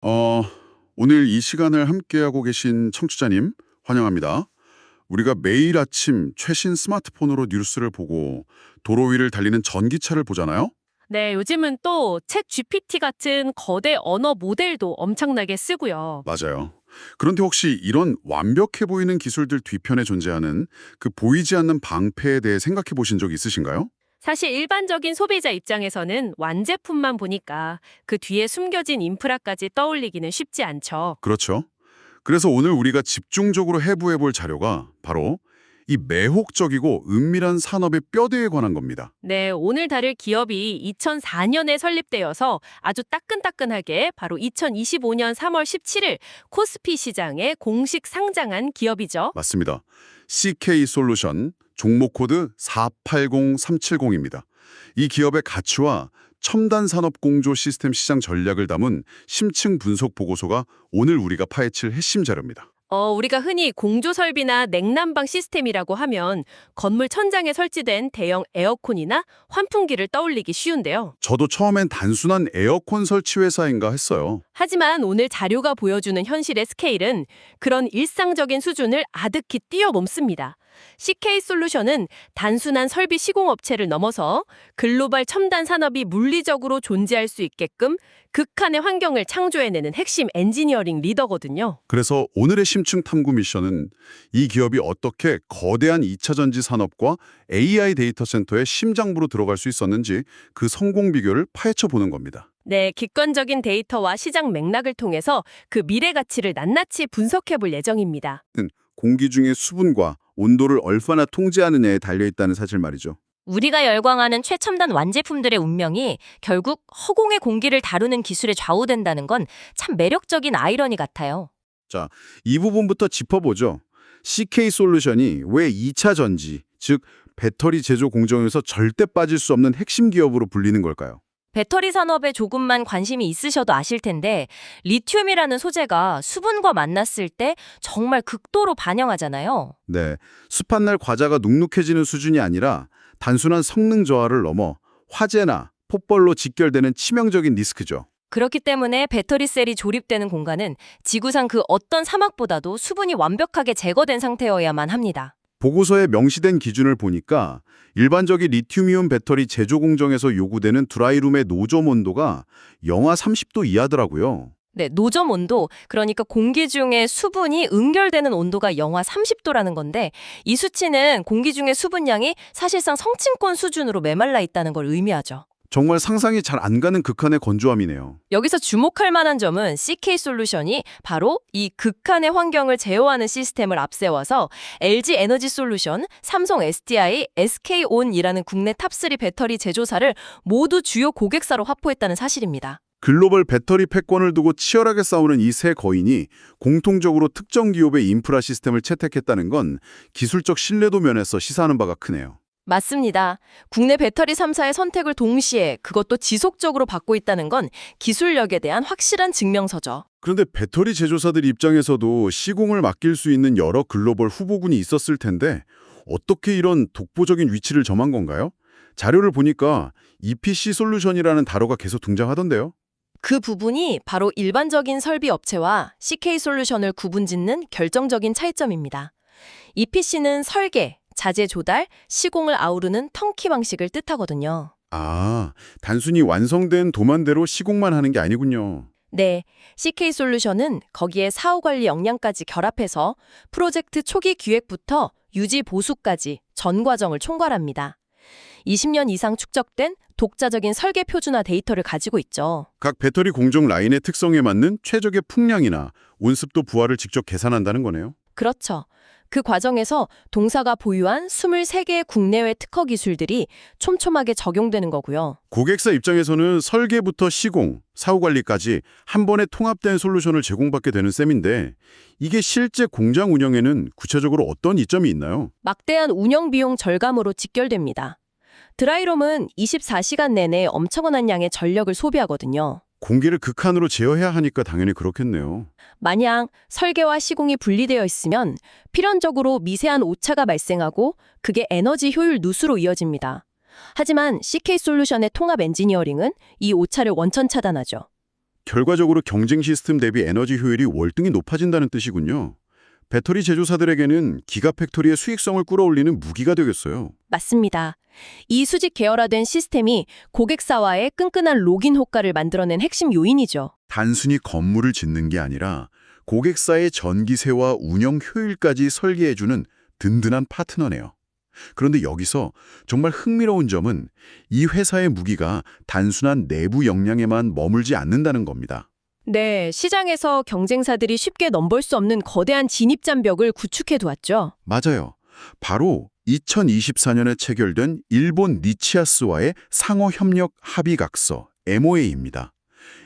어, 오늘 이 시간을 함께하고 계신 청취자님, 환영합니다. 우리가 매일 아침 최신 스마트폰으로 뉴스를 보고 도로 위를 달리는 전기차를 보잖아요? 네, 요즘은 또 챗 GPT 같은 거대 언어 모델도 엄청나게 쓰고요. 맞아요. 그런데 혹시 이런 완벽해 보이는 기술들 뒤편에 존재하는 그 보이지 않는 방패에 대해 생각해 보신 적 있으신가요? 사실 일반적인 소비자 입장에서는 완제품만 보니까 그 뒤에 숨겨진 인프라까지 떠올리기는 쉽지 않죠. 그렇죠. 그래서 오늘 우리가 집중적으로 해부해 볼 자료가 바로 이 매혹적이고 은밀한 산업의 뼈대에 관한 겁니다. 네, 오늘 다룰 기업이 2004년에 설립되어서 아주 따끈따끈하게 바로 2025년 3월 17일 코스피 시장에 공식 상장한 기업이죠. 맞습니다. CK 솔루션 종목 코드 480370입니다. 이 기업의 가치와 첨단 산업 공조 시스템 시장 전략을 담은 심층 분석 보고서가 오늘 우리가 파헤칠 핵심 자료입니다. 우리가 흔히 공조 설비나 냉난방 시스템이라고 하면 건물 천장에 설치된 대형 에어컨이나 환풍기를 떠올리기 쉬운데요. 저도 처음엔 단순한 에어컨 설치 회사인가 했어요. 하지만 오늘 자료가 보여주는 현실의 스케일은 그런 일상적인 수준을 아득히 뛰어넘습니다. CK솔루션은 단순한 설비 시공업체를 넘어서 글로벌 첨단 산업이 물리적으로 존재할 수 있게끔 극한의 환경을 창조해내는 핵심 엔지니어링 리더거든요. 그래서 오늘의 심층 탐구 미션은 이 기업이 어떻게 거대한 2차 전지 산업과 AI 데이터 센터의 심장부로 들어갈 수 있었는지 그 성공 비결을 파헤쳐 보는 겁니다. 네, 객관적인 데이터와 시장 맥락을 통해서 그 미래 가치를 낱낱이 분석해 볼 예정입니다. 공기 중의 수분과 온도를 얼마나 통제하느냐에 달려있다는 사실 말이죠. 우리가 열광하는 최첨단 완제품들의 운명이 결국 허공의 공기를 다루는 기술에 좌우된다는 건 참 매력적인 아이러니 같아요. 자, 이 부분부터 짚어보죠. CK솔루션이 왜 2차 전지, 즉 배터리 제조 공정에서 절대 빠질 수 없는 핵심 기업으로 불리는 걸까요? 배터리 산업에 조금만 관심이 있으셔도 아실 텐데 리튬이라는 소재가 수분과 만났을 때 정말 극도로 반영하잖아요. 네, 습한 날 과자가 눅눅해지는 수준이 아니라 단순한 성능 저하를 넘어 화재나 폭발로 직결되는 치명적인 리스크죠. 그렇기 때문에 배터리 셀이 조립되는 공간은 지구상 그 어떤 사막보다도 수분이 완벽하게 제거된 상태여야만 합니다. 보고서에 명시된 기준을 보니까 일반적인 리튬이온 배터리 제조 공정에서 요구되는 드라이룸의 노점 온도가 영하 30도 이하더라고요. 네, 노점 온도, 그러니까 공기 중에 수분이 응결되는 온도가 영하 30도라는 건데 이 수치는 공기 중의 수분량이 사실상 성층권 수준으로 메말라 있다는 걸 의미하죠. 정말 상상이 잘 안 가는 극한의 건조함이네요. 여기서 주목할 만한 점은 CK솔루션이 바로 이 극한의 환경을 제어하는 시스템을 앞세워서 LG 에너지 솔루션, 삼성 SDI, SK온이라는 국내 탑3 배터리 제조사를 모두 주요 고객사로 확보했다는 사실입니다. 글로벌 배터리 패권을 두고 치열하게 싸우는 이 세 거인이 공통적으로 특정 기업의 인프라 시스템을 채택했다는 건 기술적 신뢰도 면에서 시사하는 바가 크네요. 맞습니다. 국내 배터리 3사의 선택을 동시에 그것도 지속적으로 받고 있다는 건 기술력에 대한 확실한 증명서죠. 그런데 배터리 제조사들 입장에서도 시공을 맡길 수 있는 여러 글로벌 후보군이 있었을 텐데 어떻게 이런 독보적인 위치를 점한 건가요? 자료를 보니까 EPC 솔루션이라는 단어가 계속 등장하던데요. 그 부분이 바로 일반적인 설비 업체와 CK솔루션을 구분짓는 결정적인 차이점입니다. EPC는 설계, 자재 조달, 시공을 아우르는 턴키 방식을 뜻하거든요. 아, 단순히 완성된 도만대로 시공만 하는 게 아니군요. 네, CK솔루션은 거기에 사후관리 역량까지 결합해서 프로젝트 초기 기획부터 유지 보수까지 전 과정을 총괄합니다. 20년 이상 축적된 독자적인 설계 표준화 데이터를 가지고 있죠. 각 배터리 공정 라인의 특성에 맞는 최적의 풍량이나 온습도 부하를 직접 계산한다는 거네요. 그렇죠. 그 과정에서 동사가 보유한 23개의 국내외 특허 기술들이 촘촘하게 적용되는 거고요. 고객사 입장에서는 설계부터 시공, 사후관리까지 한 번에 통합된 솔루션을 제공받게 되는 셈인데 이게 실제 공장 운영에는 구체적으로 어떤 이점이 있나요? 막대한 운영 비용 절감으로 직결됩니다. 드라이룸은 24시간 내내 엄청난 양의 전력을 소비하거든요. 공기를 극한으로 제어해야 하니까 당연히 그렇겠네요. 만약 설계와 시공이 분리되어 있으면 필연적으로 미세한 오차가 발생하고 그게 에너지 효율 누수로 이어집니다. 하지만 CK솔루션의 통합 엔지니어링은 이 오차를 원천 차단하죠. 결과적으로 경쟁 시스템 대비 에너지 효율이 월등히 높아진다는 뜻이군요. 배터리 제조사들에게는 기가팩토리의 수익성을 끌어올리는 무기가 되겠어요. 맞습니다. 이 수직 계열화된 시스템이 고객사와의 끈끈한 로깅 효과를 만들어낸 핵심 요인이죠. 단순히 건물을 짓는 게 아니라 고객사의 전기세와 운영 효율까지 설계해주는 든든한 파트너네요. 그런데 여기서 정말 흥미로운 점은 이 회사의 무기가 단순한 내부 역량에만 머물지 않는다는 겁니다. 네, 시장에서 경쟁사들이 쉽게 넘볼 수 없는 거대한 진입장벽을 구축해 두었죠. 맞아요. 바로 2024년에 체결된 일본 니치아스와의 상호협력 합의각서 MOA입니다.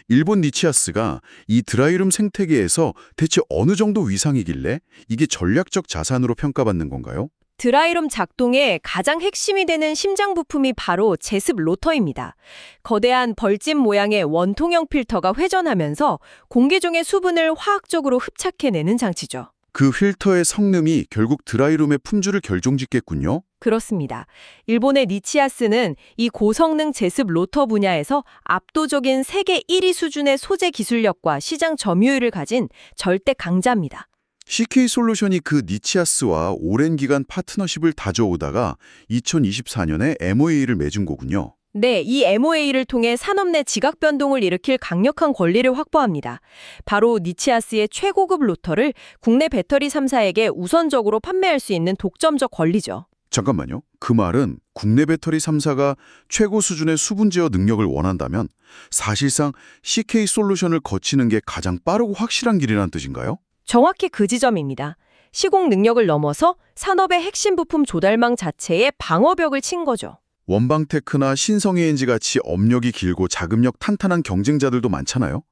일본 니치아스가 이 드라이룸 생태계에서 대체 어느 정도 위상이길래 이게 전략적 자산으로 평가받는 건가요? 드라이룸 작동의 가장 핵심이 되는 심장 부품이 바로 제습 로터입니다. 거대한 벌집 모양의 원통형 필터가 회전하면서 공기 중의 수분을 화학적으로 흡착해내는 장치죠. 그 필터의 성능이 결국 드라이룸의 품질을 결정짓겠군요. 그렇습니다. 일본의 니치아스는 이 고성능 제습 로터 분야에서 압도적인 세계 1위 수준의 소재 기술력과 시장 점유율을 가진 절대 강자입니다. CK솔루션이 그 니치아스와 오랜 기간 파트너십을 다져오다가 2024년에 MOA를 맺은 거군요. 네, 이 MOA를 통해 산업 내 지각 변동을 일으킬 강력한 권리를 확보합니다. 바로 니치아스의 최고급 로터를 국내 배터리 3사에게 우선적으로 판매할 수 있는 독점적 권리죠. 잠깐만요. 그 말은 국내 배터리 3사가 최고 수준의 수분 제어 능력을 원한다면 사실상 CK솔루션을 거치는 게 가장 빠르고 확실한 길이라는 뜻인가요? 정확히 그 지점입니다. 시공 능력을 넘어서 산업의 핵심 부품 조달망 자체에 방어벽을 친 거죠. 원방테크나 신성에엔지 같이 업력이 길고 자금력 탄탄한 경쟁자들도 많잖아요.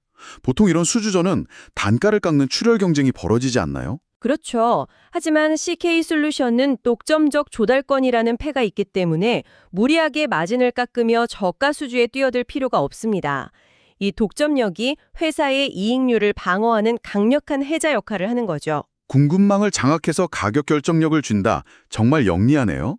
보통 이런 수주전은 단가를 깎는 출혈 경쟁이 벌어지지 않나요? 그렇죠. 하지만 CK솔루션은 독점적 조달권이라는 패가 있기 때문에 무리하게 마진을 깎으며 저가 수주에 뛰어들 필요가 없습니다. 이 독점력이 회사의 이익률을 방어하는 강력한 해자 역할을 하는 거죠. 궁금망을 장악해서 가격 결정력을 준다. 정말 영리하네요.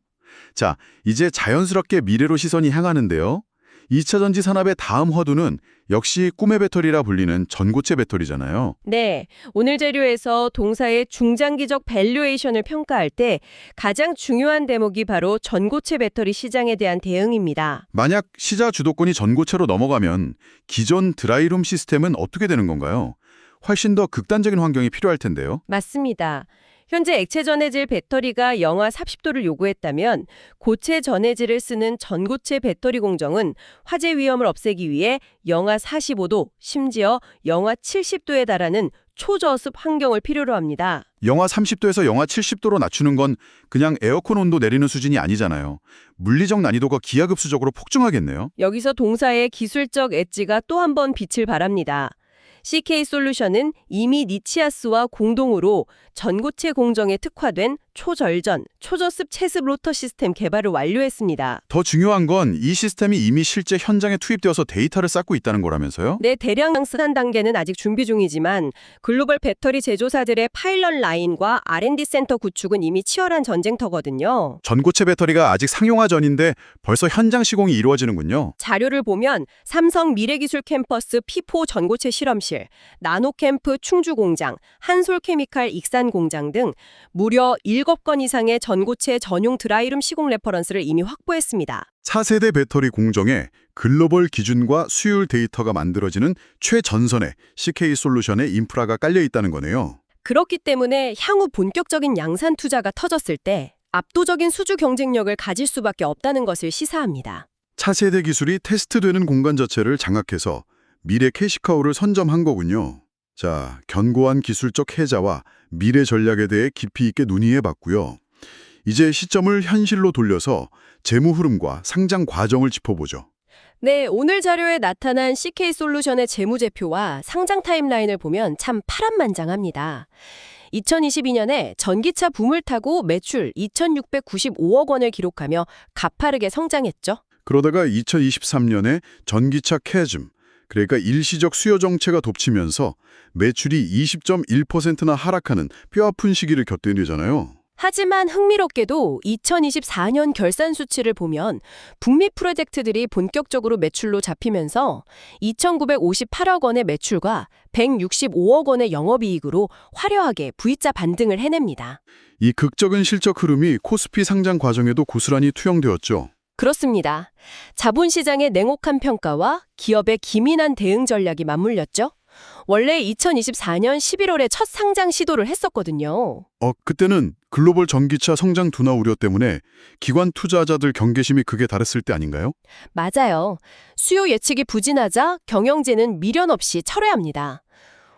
자, 이제 자연스럽게 미래로 시선이 향하는데요. 2차 전지 산업의 다음 화두는 역시 꿈의 배터리라 불리는 전고체 배터리잖아요. 네, 오늘 재료에서 동사의 중장기적 밸류에이션을 평가할 때 가장 중요한 대목이 바로 전고체 배터리 시장에 대한 대응입니다. 만약 시자 주도권이 전고체로 넘어가면 기존 드라이룸 시스템은 어떻게 되는 건가요? 훨씬 더 극단적인 환경이 필요할 텐데요. 맞습니다. 현재 액체 전해질 배터리가 영하 40도를 요구했다면 고체 전해질을 쓰는 전고체 배터리 공정은 화재 위험을 없애기 위해 영하 45도, 심지어 영하 70도에 달하는 초저습 환경을 필요로 합니다. 영하 30도에서 영하 70도로 낮추는 건 그냥 에어컨 온도 내리는 수준이 아니잖아요. 물리적 난이도가 기하급수적으로 폭증하겠네요. 여기서 동사의 기술적 엣지가 또 한 번 빛을 발합니다. CK솔루션은 이미 니치아스와 공동으로 전고체 공정에 특화된 초절전, 초저습 채습 로터 시스템 개발을 완료했습니다. 더 중요한 건 이 시스템이 이미 실제 현장에 투입되어서 데이터를 쌓고 있다는 거라면서요? 네, 대량 양산 단계는 아직 준비 중이지만 글로벌 배터리 제조사들의 파일럿 라인과 R&D 센터 구축은 이미 치열한 전쟁터거든요. 전고체 배터리가 아직 상용화 전인데 벌써 현장 시공이 이루어지는군요. 자료를 보면 삼성 미래기술 캠퍼스 P4 전고체 실험실, 나노캠프 충주공장, 한솔케미칼 익산공장 등 무려 7건 이상의 전고체 전용 드라이룸 시공 레퍼런스를 이미 확보했습니다. 차세대 배터리 공정에 글로벌 기준과 수율 데이터가 만들어지는 최전선에 CK솔루션의 인프라가 깔려 있다는 거네요. 그렇기 때문에 향후 본격적인 양산 투자가 터졌을 때 압도적인 수주 경쟁력을 가질 수밖에 없다는 것을 시사합니다. 차세대 기술이 테스트되는 공간 자체를 장악해서 미래 캐시카우를 선점한 거군요. 자, 견고한 기술적 해자와 미래 전략에 대해 깊이 있게 논의해봤고요. 이제 시점을 현실로 돌려서 재무 흐름과 상장 과정을 짚어보죠. 네, 오늘 자료에 나타난 CK솔루션의 재무제표와 상장 타임라인을 보면 참 파란만장합니다. 2022년에 전기차 붐을 타고 매출 2,695억 원을 기록하며 가파르게 성장했죠. 그러다가 2023년에 전기차 캐즘, 그러니까 일시적 수요 정체가 덮치면서 매출이 20.1%나 하락하는 뼈아픈 시기를 겪게 되잖아요. 하지만 흥미롭게도 2024년 결산 수치를 보면 북미 프로젝트들이 본격적으로 매출로 잡히면서 2,958억 원의 매출과 165억 원의 영업이익으로 화려하게 V자 반등을 해냅니다. 이 극적인 실적 흐름이 코스피 상장 과정에도 고스란히 투영되었죠. 그렇습니다. 자본시장의 냉혹한 평가와 기업의 기민한 대응 전략이 맞물렸죠. 원래 2024년 11월에 첫 상장 시도를 했었거든요. 그때는 글로벌 전기차 성장 둔화 우려 때문에 기관 투자자들 경계심이 극에 달했을 때 아닌가요? 맞아요. 수요 예측이 부진하자 경영진은 미련 없이 철회합니다.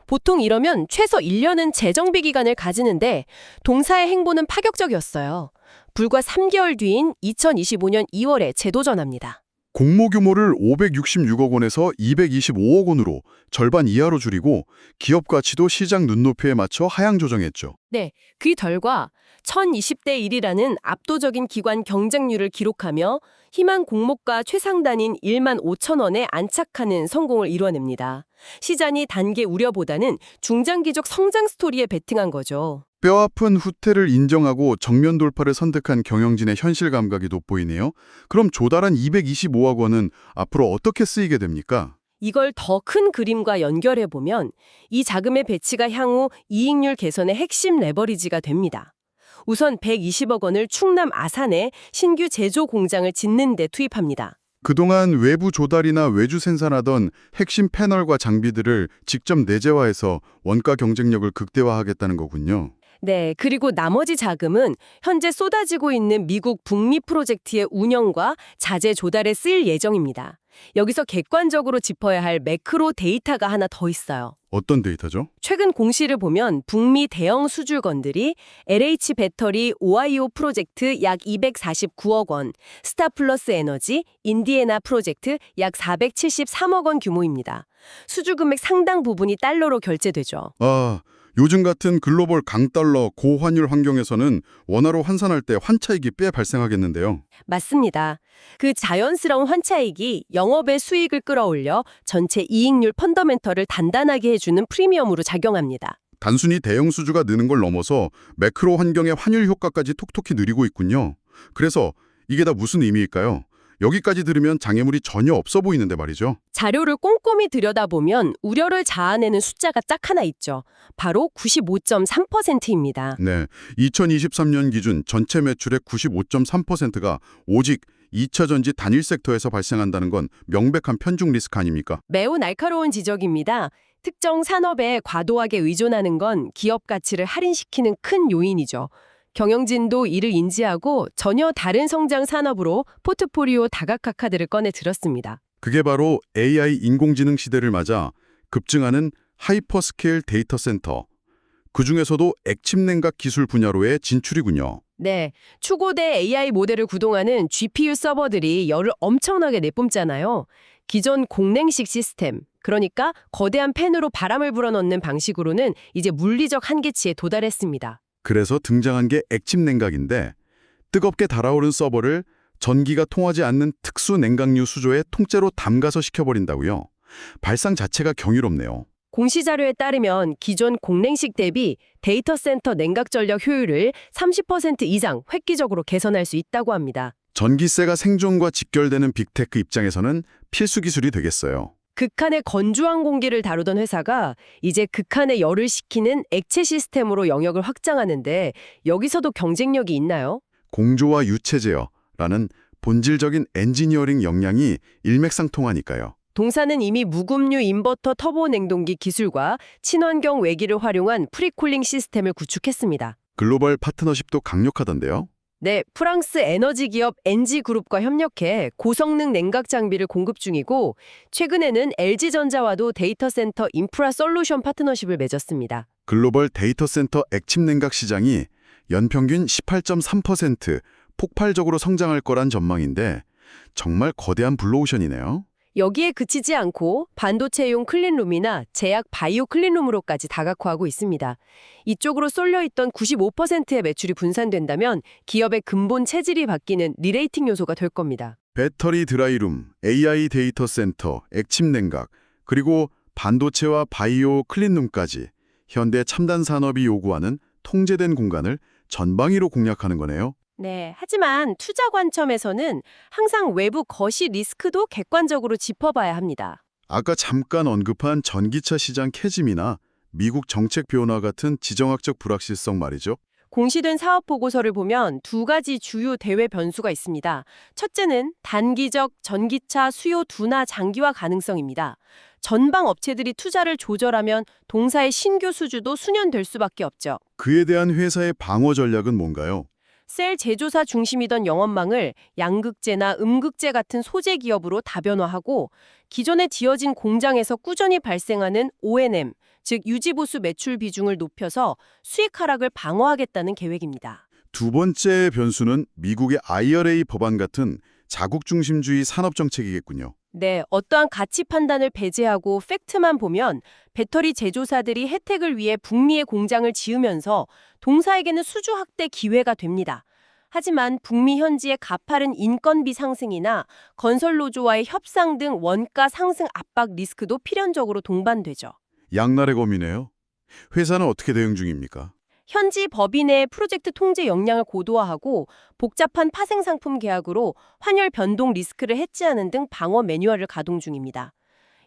보통 이러면 최소 1년은 재정비 기간을 가지는데 동사의 행보는 파격적이었어요. 불과 3개월 뒤인 2025년 2월에 재도전합니다. 공모 규모를 566억 원에서 225억 원으로 절반 이하로 줄이고 기업 가치도 시장 눈높이에 맞춰 하향 조정했죠. 네, 그 결과 1020대 1이라는 압도적인 기관 경쟁률을 기록하며 희망 공모가 최상단인 1만 5천 원에 안착하는 성공을 이뤄냅니다. 시장이 단기 우려보다는 중장기적 성장 스토리에 베팅한 거죠. 뼈아픈 후퇴를 인정하고 정면 돌파를 선택한 경영진의 현실 감각이 돋보이네요. 그럼 조달한 225억 원은 앞으로 어떻게 쓰이게 됩니까? 이걸 더 큰 그림과 연결해보면 이 자금의 배치가 향후 이익률 개선의 핵심 레버리지가 됩니다. 우선 120억 원을 충남 아산에 신규 제조 공장을 짓는 데 투입합니다. 그동안 외부 조달이나 외주 생산하던 핵심 패널과 장비들을 직접 내재화해서 원가 경쟁력을 극대화하겠다는 거군요. 네, 그리고 나머지 자금은 현재 쏟아지고 있는 미국 북미 프로젝트의 운영과 자재 조달에 쓰일 예정입니다. 여기서 객관적으로 짚어야 할 매크로 데이터가 하나 더 있어요. 어떤 데이터죠? 최근 공시를 보면 북미 대형 수주건들이 LH 배터리 오하이오 프로젝트 약 249억 원, 스타플러스 에너지 인디애나 프로젝트 약 473억 원 규모입니다. 수주 금액 상당 부분이 달러로 결제되죠. 요즘 같은 글로벌 강달러 고환율 환경에서는 원화로 환산할 때 환차익이 꽤 발생하겠는데요. 맞습니다. 그 자연스러운 환차익이 영업의 수익을 끌어올려 전체 이익률 펀더멘털을 단단하게 해주는 프리미엄으로 작용합니다. 단순히 대형 수주가 느는 걸 넘어서 매크로 환경의 환율 효과까지 톡톡히 누리고 있군요. 그래서 이게 다 무슨 의미일까요? 여기까지 들으면 장애물이 전혀 없어 보이는데 말이죠. 자료를 꼼꼼히 들여다보면 우려를 자아내는 숫자가 딱 하나 있죠. 바로 95.3%입니다. 네, 2023년 기준 전체 매출의 95.3%가 오직 2차 전지 단일 섹터에서 발생한다는 건 명백한 편중 리스크 아닙니까? 매우 날카로운 지적입니다. 특정 산업에 과도하게 의존하는 건 기업 가치를 할인시키는 큰 요인이죠. 경영진도 이를 인지하고 전혀 다른 성장 산업으로 포트포리오 다각화 카드를 꺼내 들었습니다. 그게 바로 AI 인공지능 시대를 맞아 급증하는 하이퍼스케일 데이터 센터, 그중에서도 액침 냉각 기술 분야로의 진출이군요. 네, 추고대 AI 모델을 구동하는 GPU 서버들이 열을 엄청나게 내뿜잖아요. 기존 공냉식 시스템, 그러니까 거대한 팬으로 바람을 불어넣는 방식으로는 이제 물리적 한계치에 도달했습니다. 그래서 등장한 게 액침 냉각인데 뜨겁게 달아오른 서버를 전기가 통하지 않는 특수 냉각류 수조에 통째로 담가서 식혀버린다고요. 발상 자체가 경이롭네요. 공시자료에 따르면 기존 공냉식 대비 데이터 센터 냉각 전력 효율을 30% 이상 획기적으로 개선할 수 있다고 합니다. 전기세가 생존과 직결되는 빅테크 입장에서는 필수 기술이 되겠어요. 극한의 건조한 공기를 다루던 회사가 이제 극한의 열을 식히는 액체 시스템으로 영역을 확장하는데 여기서도 경쟁력이 있나요? 공조와 유체 제어라는 본질적인 엔지니어링 역량이 일맥상통하니까요. 동사는 이미 무급류 인버터 터보 냉동기 기술과 친환경 외기를 활용한 프리쿨링 시스템을 구축했습니다. 글로벌 파트너십도 강력하던데요. 네, 프랑스 에너지 기업 NG그룹과 협력해 고성능 냉각 장비를 공급 중이고 최근에는 LG전자와도 데이터 센터 인프라 솔루션 파트너십을 맺었습니다. 글로벌 데이터 센터 액침 냉각 시장이 연평균 18.3% 폭발적으로 성장할 거란 전망인데 정말 거대한 블루오션이네요. 여기에 그치지 않고 반도체용 클린룸이나 제약 바이오 클린룸으로까지 다각화하고 있습니다. 이쪽으로 쏠려있던 95%의 매출이 분산된다면 기업의 근본 체질이 바뀌는 리레이팅 요소가 될 겁니다. 배터리 드라이룸, AI 데이터 센터, 액침 냉각, 그리고 반도체와 바이오 클린룸까지 현대 첨단 산업이 요구하는 통제된 공간을 전방위로 공략하는 거네요. 네, 하지만 투자 관점에서는 항상 외부 거시 리스크도 객관적으로 짚어봐야 합니다. 아까 잠깐 언급한 전기차 시장 캐짐이나 미국 정책 변화 같은 지정학적 불확실성 말이죠. 공시된 사업 보고서를 보면 두 가지 주요 대외 변수가 있습니다. 첫째는 단기적 전기차 수요 둔화 장기화 가능성입니다. 전방 업체들이 투자를 조절하면 동사의 신규 수주도 수년될 수밖에 없죠. 그에 대한 회사의 방어 전략은 뭔가요? 셀 제조사 중심이던 영업망을 양극재나 음극재 같은 소재 기업으로 다변화하고 기존에 지어진 공장에서 꾸준히 발생하는 O&M, 즉 유지보수 매출 비중을 높여서 수익 하락을 방어하겠다는 계획입니다. 두 번째 변수는 미국의 IRA 법안 같은 자국 중심주의 산업 정책이겠군요. 네, 어떠한 가치 판단을 배제하고 팩트만 보면 배터리 제조사들이 혜택을 위해 북미에 공장을 지으면서 동사에게는 수주 확대 기회가 됩니다. 하지만 북미 현지의 가파른 인건비 상승이나 건설 노조와의 협상 등 원가 상승 압박 리스크도 필연적으로 동반되죠. 양날의 검이네요. 회사는 어떻게 대응 중입니까? 현지 법인의 프로젝트 통제 역량을 고도화하고 복잡한 파생 상품 계약으로 환율 변동 리스크를 해지하는 등 방어 매뉴얼을 가동 중입니다.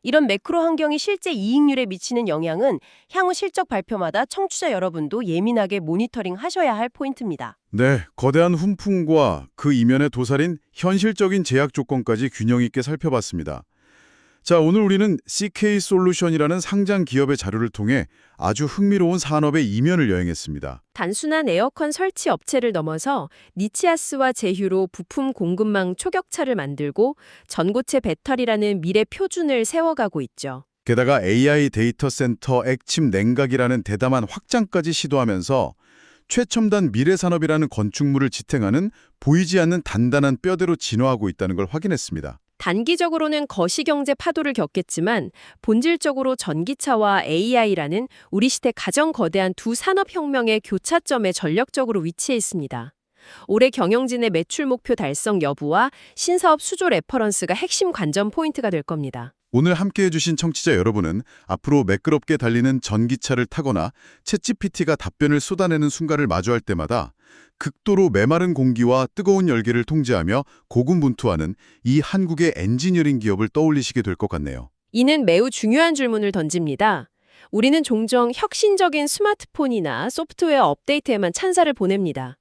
이런 매크로 환경이 실제 이익률에 미치는 영향은 향후 실적 발표마다 청취자 여러분도 예민하게 모니터링 하셔야 할 포인트입니다. 네, 거대한 훈풍과 그 이면에 도사린 현실적인 제약 조건까지 균형 있게 살펴봤습니다. 자, 오늘 우리는 CK솔루션이라는 상장 기업의 자료를 통해 아주 흥미로운 산업의 이면을 여행했습니다. 단순한 에어컨 설치 업체를 넘어서 니치아스와 제휴로 부품 공급망 초격차를 만들고 전고체 배터리라는 미래 표준을 세워가고 있죠. 게다가 AI 데이터 센터 액침 냉각이라는 대담한 확장까지 시도하면서 최첨단 미래 산업이라는 건축물을 지탱하는 보이지 않는 단단한 뼈대로 진화하고 있다는 걸 확인했습니다. 단기적으로는 거시경제 파도를 겪겠지만 본질적으로 전기차와 AI라는 우리 시대 가장 거대한 두 산업혁명의 교차점에 전력적으로 위치해 있습니다. 올해 경영진의 매출 목표 달성 여부와 신사업 수조 레퍼런스가 핵심 관전 포인트가 될 겁니다. 오늘 함께해 주신 청취자 여러분은 앞으로 매끄럽게 달리는 전기차를 타거나 챗GPT가 답변을 쏟아내는 순간을 마주할 때마다 극도로 메마른 공기와 뜨거운 열기를 통제하며 고군분투하는 이 한국의 엔지니어링 기업을 떠올리시게 될 것 같네요. 이는 매우 중요한 질문을 던집니다. 우리는 종종 혁신적인 스마트폰이나 소프트웨어 업데이트에만 찬사를 보냅니다.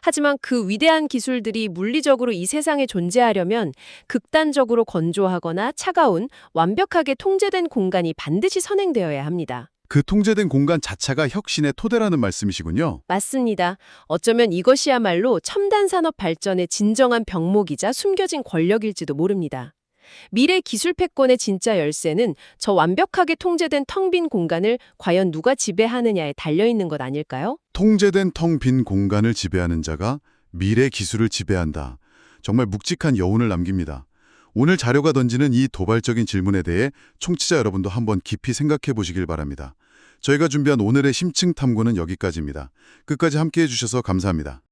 하지만 그 위대한 기술들이 물리적으로 이 세상에 존재하려면 극단적으로 건조하거나 차가운 완벽하게 통제된 공간이 반드시 선행되어야 합니다. 그 통제된 공간 자체가 혁신의 토대라는 말씀이시군요. 맞습니다. 어쩌면 이것이야말로 첨단 산업 발전의 진정한 병목이자 숨겨진 권력일지도 모릅니다. 미래 기술 패권의 진짜 열쇠는 저 완벽하게 통제된 텅 빈 공간을 과연 누가 지배하느냐에 달려있는 것 아닐까요? 통제된 텅 빈 공간을 지배하는 자가 미래 기술을 지배한다. 정말 묵직한 여운을 남깁니다. 오늘 자료가 던지는 이 도발적인 질문에 대해 청취자 여러분도 한번 깊이 생각해 보시길 바랍니다. 저희가 준비한 오늘의 심층 탐구는 여기까지입니다. 끝까지 함께해 주셔서 감사합니다.